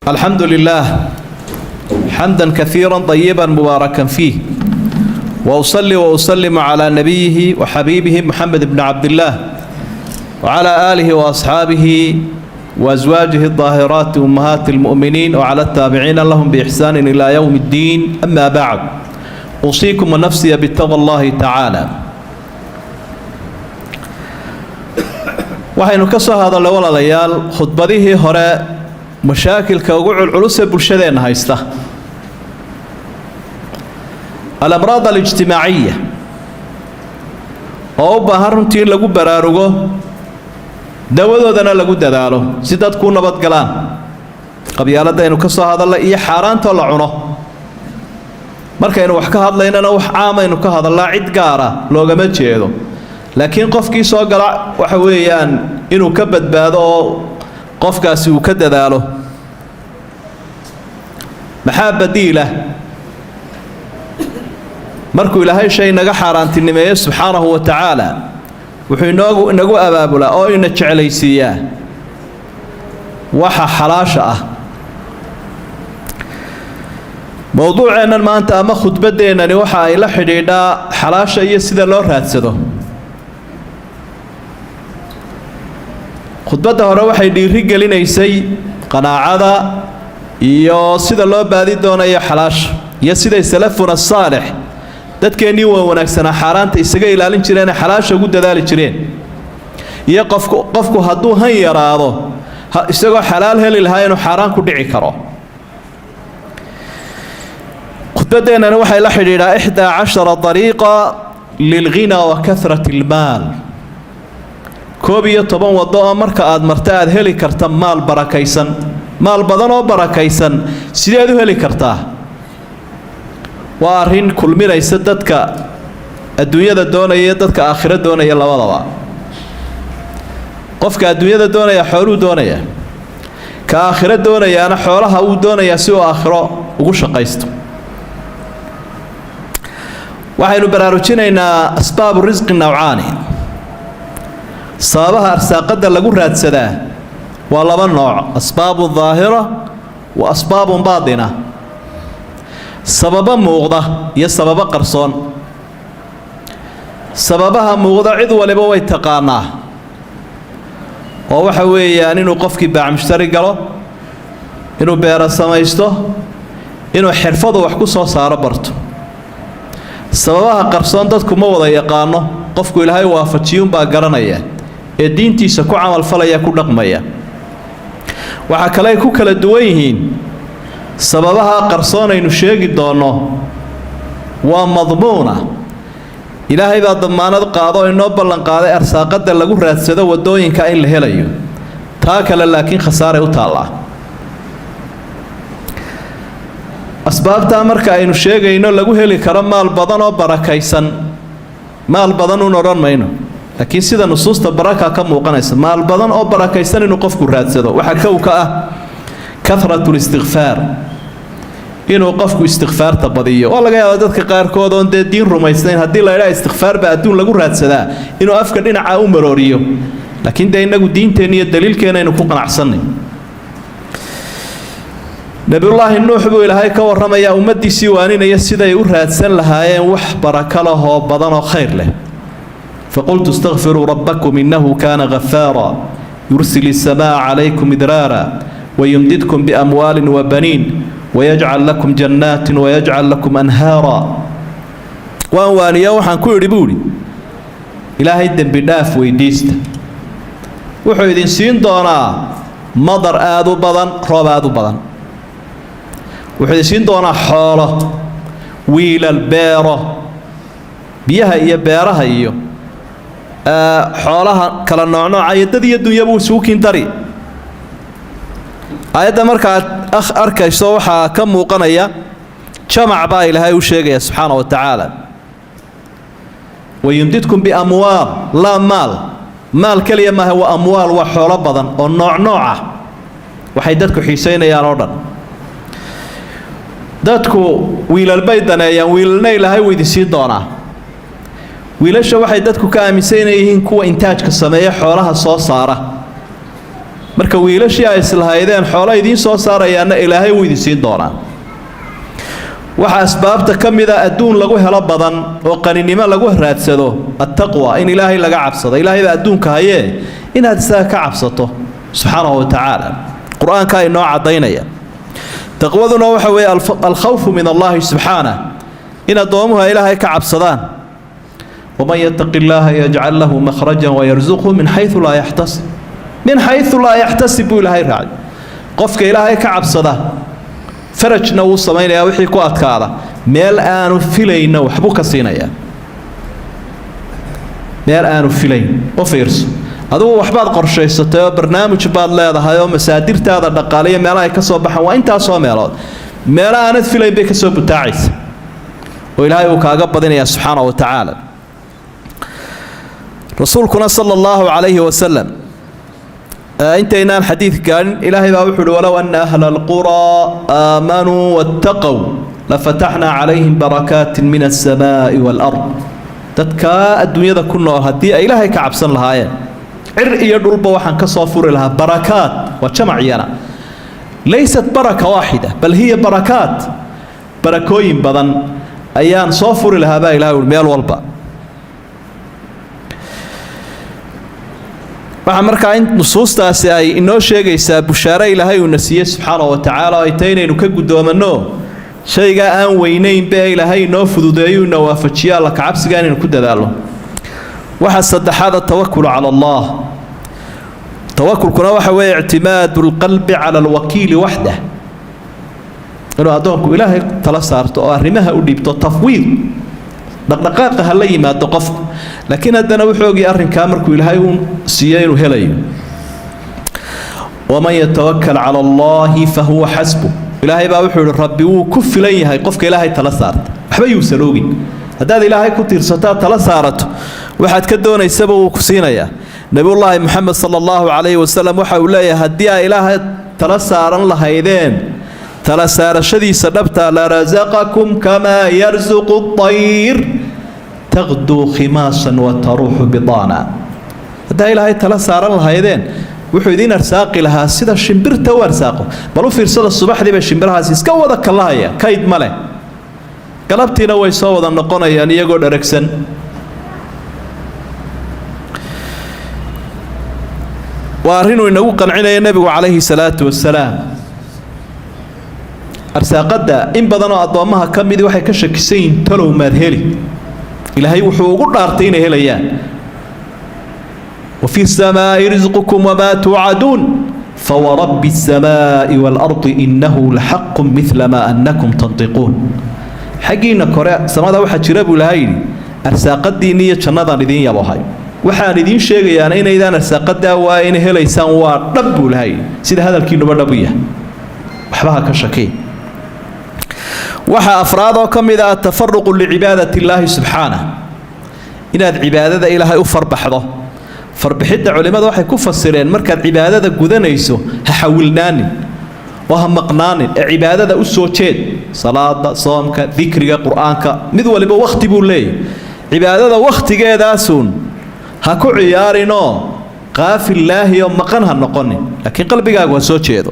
الحمد لله حمدا كثيرا طيبا مباركا فيه، وأصلي وأسلم على نبيه وحبيبه محمد بن عبد الله وعلى آله وأصحابه وأزواجه الطاهرات أمهات المؤمنين وعلى التابعين لهم بإحسان إلى يوم الدين. أما بعد، أوصيكم ونفسي بتقوى الله تعالى. waxaynu ka soo hadalnay walaalayaal khudbadihii hore mashaakilka ugu culculus ee bulshadeena haysta, al-amraad al-ijtimaaciya, oo u baahan runtii in lagu baraarugo dawadoodana lagu dadaalo si dadku u nabad galaan. qabyaaladaynu ka soo hadalnay iyo xaaraanta la cuno. markaynu wax ka hadlaynana wax caamaynu ka hadalnaa, cid gaara loogama jeedo, laakiin qofkii soo gala waxa weeyaan inuu ka badbaado oo qofkaasi uu ka dadaalo. maxaa badiila markuu ilaahay shay naga xaaraantinimeeyo subxaanahu wa tacaala? wuxuu inagu abaabulaa oo ina jeclaysiiyaa waxa xalaasha ah. mowduuceennan maanta ama khudbadeennani waxa ay la xidhiidhaa xalaasha iyo sida loo raadsado. khudbadda hore waxay dhiiri gelinaysay qanaacada iyo sida loo baadi doonayo xalaasha, iyo siday salafuna saalix dadkeennii waa wanaagsanaa xaaraanta isaga ilaalin jireen, xalaasha ugu dadaali jireen. iyo qofku hadduu han yaraado isagoo xalaal heli lahaa inuu xaaraan ku dhici karo. khudbadeennani waxay la xidhiidhaa 11 dariiqa lilghina wa kahrat almaal. 11 waddo oo marka aad marta aad heli karta maal barakaysan, maal badan oo barakaysan. sideed u heli kartaa? waa arrin kulminaysa dadka adduunyada doonaya iyo dadka aakhiro doonaya labadaba. qofka adduunyada doonaya xooluu doonaya, ka aakhiro doonayaana xoolaha uu doonayaa si uu aakhiro ugu shaqaysto. waxaynu baraarujinaynaa asbaabu risqi nawcaani. sababaha arsaaqada lagu raadsadaa waa laba nooc: asbaabun daahira wa asbaabun baatina. sababa muuqda iyo sababa qarsoon. sababaha muuqda cid waliba way taqaanaa, oo waxa weeyaan inuu qofkii baac mushtari galo, inuu beero samaysto, inuu xirfadu wax ku soo saaro barto. sababaha qarsoon dadku ma wada yaqaano, qofku ilaahay waafajiyuunbaa garanaya ee diintiisa ku camal falaya, ku dhaqmaya. waxa kale ay ku kala duwan yihiin sababaha qarsoon aynu sheegi doonno waa madmuuna. ilaahay baa damaanad qaado oo inoo ballan qaaday arsaaqada lagu raadsado wadooyinka in la helayo. taa kale laakiin khasaaray u taallaa. asbaabtaa marka aynu sheegayno lagu heli karo maal badan oo barakaysan, maal badan un odhan mayno, laakiin sida nusuusta baraka ka muuqanaysa maal badan oo barakaysan inuu qofku raadsado. waxaa kow ka ah kahratu listikfaar, inuu qofku istikfaarta badiyo. waa laga yaabaa dadka qaarkood oon dee diin rumaysnayn haddii la idhaha istikfaar baa adduun lagu raadsadaa inuu afka dhinaca u marooriyo, laakiin dee innagu diinteenna iyo daliilkeena aynu ku qanacsanay. nabiyullaahi nuux buu ilaahay ka warramayaa ummaddiisii waaninaya siday u raadsan lahaayeen wax baraka lahoo badan oo khayr leh. فقلت استغفروا ربكم إنه كان غفارا يرسل السماء عليكم مدرارا ويمددكم بأموال وبنين ويجعل لكم جنات ويجعل لكم أنهارا. وأنوانيا وحن كل ربولي إلهي الدم بداف ويديست وحيدين سين دونا مضر آذو بضن روب آذو بضن. وحيدين سين دونا حارة ويل البيرة بيها إيا بيرها إيو xoolaha kala noocnooca iyo dad iyo dunyaba isugu kiintari. aayadda markaad arkayso waxaa ka muuqanaya jamac baa ilaahay u sheegaya subxaana wa tacaala. wayumdidkum biamwaal, laa maal. maal keliya maaha, waa amwaal, waa xoolo badan oo nooc nooc ah, waxay dadku xiisaynayaan oo dhan. dadku wiilal bay daneeyaan, wiilalna ilaahay wuu idin siin doonaa. wiilasha waxay dadku ka aaminsan yihiin kuwa intaajka sameeya xoolaha soo saara. marka wiilashii ay islahaydeen xoolo idiin soo saarayaana ilaahay wuu idin siin doonaa waxa asbaabta kamida adduun lagu helo badan oo qaninimo lagu raadsado attaqwa in ilaahay laga cabsado ilaahay baa adduunka hayee inaad isaga ka cabsato subxaanahu wa tacaala qur-aanka inoo cadaynaya taqwaduna waxa weeye alkhawfu min allahi subxaanah in addoomuhu ilaahay ka cabsadaan waman yattaqi llaha yajcal lahu makhrajan wayarzuqhu min xaysu laa yaxtasib min xaysu laa yaxtasib buu ilaahay raacay qofka ilaahay ka cabsada farajna wuu samaynayaa wixii ku adkaada meel aanu filayna waxbuu ka siinayaa meel aanu filayn u fiirso adigu waxbaad qorshaysatay oo barnaamij baad leedahay oo masaadirtaada dhaqaaliya meelaha ay ka soo baxaan waa intaasoo meelood meelo aanad filayn bay ka soo butaacaysa oo ilaahay uu kaaga badinayaa subxaanahu wa tacaala rasuulkuna sala allahu calayhi wasalam intaynaan xadiid gaarin ilaahay baa wuxuu uhi walow anna ahla alquraa aamanuu wattaqow lafataxnaa calayhim barakaatin min alsamaa'i waalard dadkaa adduunyada ku nool haddii ay ilaahay ka cabsan lahaayeen cir iyo dhulba waxaan ka soo furi lahaa barakaat waa jamaciyana laysat baraka waaxida bal hiya barakaat barakooyin badan ayaan soo furi lahaa baa ilahay uhi meel walba waxa markaa in nusuustaasi ay inoo sheegaysaa bushaare ilaahay uu na siiyey subxaanahu wa tacaala oo ay tahay inaynu ka guddoomanno shaygaa aan weynaynba ee ilaahay inoo fududeeyo ina waafajiyo alla kacabsiga inaynu ku dadaalno waxa saddexaad atawakulu cala allah tawakulkuna waxa weeye ictimaadu lqalbi cala alwakiili waxdah inuu addoonku ilaahay tala saarto oo arrimaha u dhiibto tafwiid dhaqdhaqaaqa ha la yimaado qofku laakiin haddana wuxuu ogyahay arrinkaa markuu ilaahay uu siiyo inuu helayo waman yatawakkal cala allahi fahuwa xasbu ilaahay baa wuxuu yihi rabbi wuu ku filan yahay qofka ilaahay tala saarta waxba yuusan ogin haddaad ilaahay ku tiirsataa tala saarato waxaad ka doonaysaba wuu ku siinayaa nabiyullaahi moxamed sala allahu calayhi wasalam waxa uu leeyahay haddii ay ilaahay tala saaran lahaydeen tala saarashadiisa dhabta la razaqakum kamaa yarzuqu at-tayr taqduu khimaasan wa taruuxu bidaana haddaa ilaahay tala saaran lahaydeen wuxuu idiin arsaaqi lahaa sida shimbirta u arsaaqo bal u fiirsada subaxdii bay shimbirahaasi iska wada kalahaya kayd ma leh galabtiina way soo wada noqonayaan iyagoo dharagsan waa arrinuu inagu qancinaya nebigu calayhi salaatu wasalaam arsaaqada in badan oo addoommaha ka midi waxay ka shakisan yihiin talow maad heli ilaahay wuxuu ugu dhaartay inay helayaan وفي السماء رزقكم وما توعدون فورب السماء والأرض إنه لحق مثل ما أنكم تنطقون حقينا كوريا سمادا waxa jira buu lahayn arsaaqadii niyo jannada idin yabahay waxaan idin sheegayaa in aydan arsaaqada waa in helaysaan waa dhab buu lahayn sida hadalkiinuba dhabiya waxba ka shakay waxa afraad oo kamid ah tafarruq li ibadati illaahi subhanahu inaad cibaadada ilaahay u farbaxdo farbixida culimadu waxay ku fasireen markaad cibaadada gudanayso ha xawilnaanin oo ha maqnaanin ee cibaadada u soo jeed salaada soomka dhikriga quraanka mid waliba waqti buu leeyahay cibaadada waqtigeedaasun ha ku ciyaarino qaafil ilaahi oo maqan ha noqonin laakiin qalbigaagu waa soo jeedo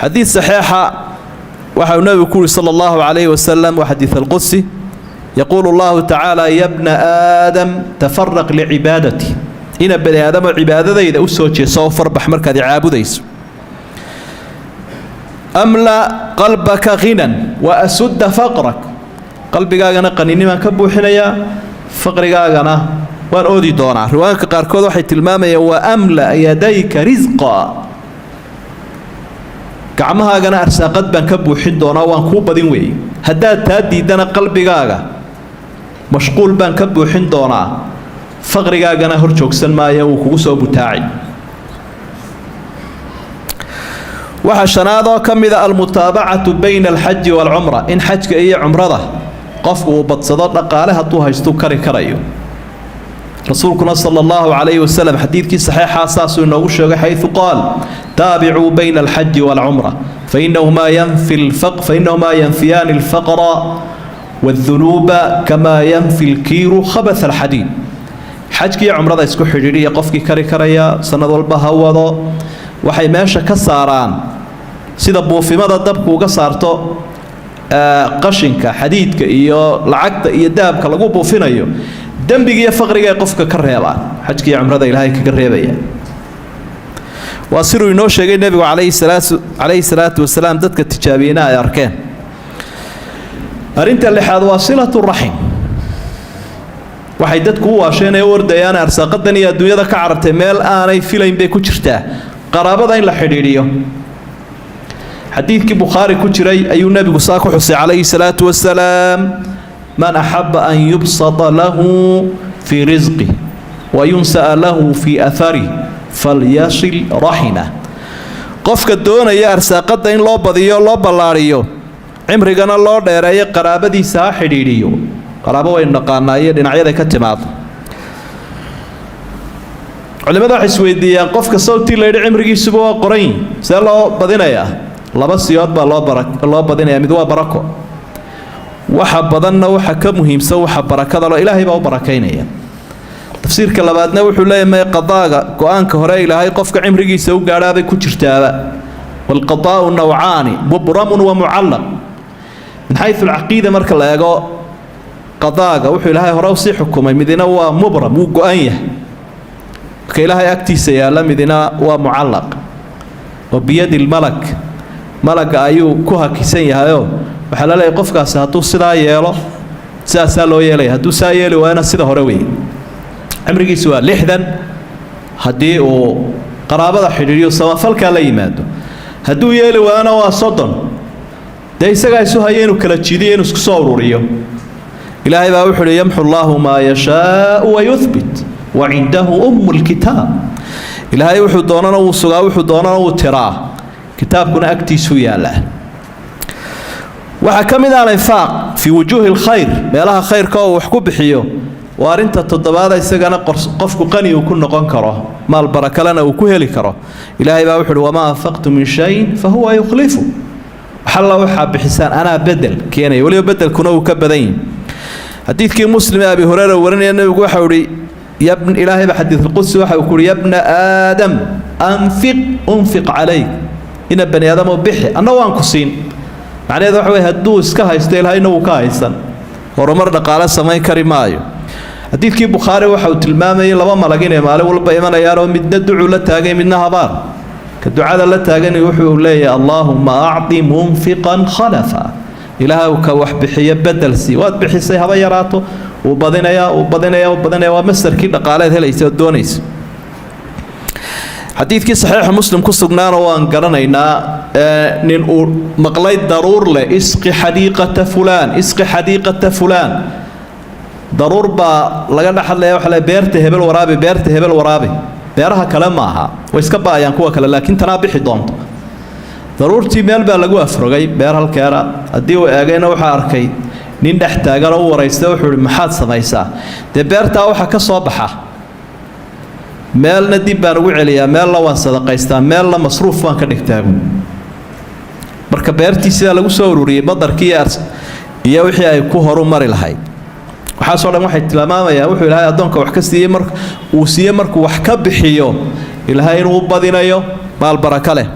xadiis saxiixa waxa uu nabigu ku sallallahu alayhi wasallam wa xadiis al-qudsi يقول الله تعالى يا ابن آدم تفرق لعبادتي إن بني آدم عبادة إذا أسوتي صوفر بحمرك هذه عابديس أملأ قلبك غنى وأسد فقرك قلبك أنا قنيني ما كبو حنيا فقرك أنا وأن أودي دونا رواك قاركود وحي تلمامي وأملأ يديك رزقا كعمها أنا أرساقد بان كبو حن دونا وأن كوبا دينوي هداد تادي دانا قلبك مشغول بان كبو حين دونا فقرقاقنا هرجوكسن مايا وكوسو بتاعي وحشنادا كمذا المتابعة بين الحج والعمرة إن حج إيه عمرة قفوا وبتصدر قالها طوها يستو كري كريو رسولكنا صلى الله عليه وسلم حديث كي صحيح أساس إنه حيث قال تابعوا بين الحج والعمرة فإنهما ينفيان الفقر والذنوب كما ينفي الكير خبث الحديد xajkii cumrada isku xidhiidhiya qofkii kari karaya sanad walba ha wado waxay meesha ka saaraan sida buufimada dabku uga saarto qashinka xadiidka iyo lacagta iyo dahabka lagu buufinayo dambiga iyo faqriga ay qofka ka reebaan xajkii cumrada ilaahay kaga reebaya waa siruu inoo sheegay nabigu calayhi salaatu wasalaam dadka tijaabiyeyna ay arkeen arinta lixaad waa silatu raxim waxay dadku u waasheen ee wardayaan arsaaqadan iyo adduunyada ka carartay meel aanay filayn bay ku jirtaa qaraabada in la xidhiidhiyo xadiidkii bukhaari ku jiray ayuu nabigu saa ku xusay calayhi salaatu wasalaam man axaba an yubsata lahu fii risqih wa yunsa'a lahu fii athari falyasil raximah qofka doonaya arsaaqada in loo badiyo loo ballaariyo cimrigana loo dheereeyo qaraabadiisa ha xidhiidhiyo qaraabo waynu naqaanaa iyo dhinacyada ka timaado culimada waxay isweydiiyaan qofka sawtii la yidhi cimrigiisuba waa qoran yihin see loo badinayaa laba siyood baa loo badinayaa mid waa barako waxa badanna waxa ka muhiimsan waxa barakada loo ilaahay baa u barakaynaya tafsiirka labaadna wuxuu leeyahay qadaaga go'aanka hore ilaahay qofka cimrigiisa u gaadhaabay ku jirtaaba walqadaa'u nawcaani mubramun wa mucallaq min xaysu alcaqiida marka la eego qadaaga wuxuu ilaahay hore u sii xukumay midina waa mubram wuu go'an yahay marka ilaahay agtiisa yaalla midina waa mucallaq wa biyadi lmalak malaga ayuu ku hakisan yahayoo waxaa la leeyahay qofkaasi hadduu sidaa yeelo sidaasaa loo yeelaya hadduu saa yeeli waayana sida hore weeye cimrigiisu waa 60 haddii uu qaraabada xidhiidhiyo samafalkaa la yimaado hadduu yeeli waayana waa 30 dee isagaa isu haya inuu kala jiidiyo inuu isku soo ururiyo ilaahay baa wuxuu uhi yamxu allaahu maa yashaau wayuhbit wacindahu ummu lkitaab ilaahay wuxuu doonana wuu sugaa wuxuu doonana wuu tiraa kitaabkuna agtiisuu yaallaa waxaa ka mid ah alinfaaq fii wujuuhi lkhayr meelaha khayrka oo wax ku bixiyo waa arrinta toddobaada isagana qofku qani uu ku noqon karo maal barakalena uu ku heli karo ilaahay baa wuxuu uhi wamaa anfaqtu min shayin fahuwa yukhlifu waxalla waxaa bixisaan anaa bedel keenaya weliba bedelkuna uu ka badan yihi xadiidkii muslim ee abi hureyra warinaya nabigu waxa uu yidhi ilaahay baa xadiidulqudsi waxa uu ku yidhi yabna aadam unfiq calayk ina bani aadamoo bixi anna waan ku siin macnaheedu waxa weye hadduu iska haysto ilaahayna wuu ka haysan horumar dhaqaale samayn kari maayo xadiidkii bukhaari waxa uu tilmaamayay laba malag inay maalin walba imanayaanoo midna ducuu la taagay midna habaar ka ducada la taagani wuxuu leeyahay allaahumma acdi munfiqan khalafa ilaahay ka wax bixiyo bedelsi waad bixisay haba yaraato uu badinayaa waa masarkii dhaqaaleed helaysa oo doonaysa xadiidkii saxiixa muslim ku sugnaana waan garanaynaa nin uu maqlay daruur leh isqi xadiiqata fulaan daruur baa laga dhaxadlaya waxa le beerta hebel waraabi beeraha kale ma aha way iska baayaan kuwa kale laakiin tanaa bixi doonto daruurtii meel baa lagu afrogay beer halkeera haddii uu eegayna waxaa arkay nin dhex taaganoo u waraysta wuxuu ihi maxaad samaysaa dee beertaa waxa ka soo baxa meelna dib baan ugu celiyaa meelna waan sadaqaystaa meelna masruuf baan ka dhigtaagu marka beertii sidaa lagu soo ururiyey badarkii iyo wixii ay ku horu mari lahayd waxaasoo dhan waxay tilmaamayaan wuxuu ilaahay addoonka wax ka siiyey uu siiyey markuu wax ka bixiyo ilaahay inuu badinayo maal baraka leh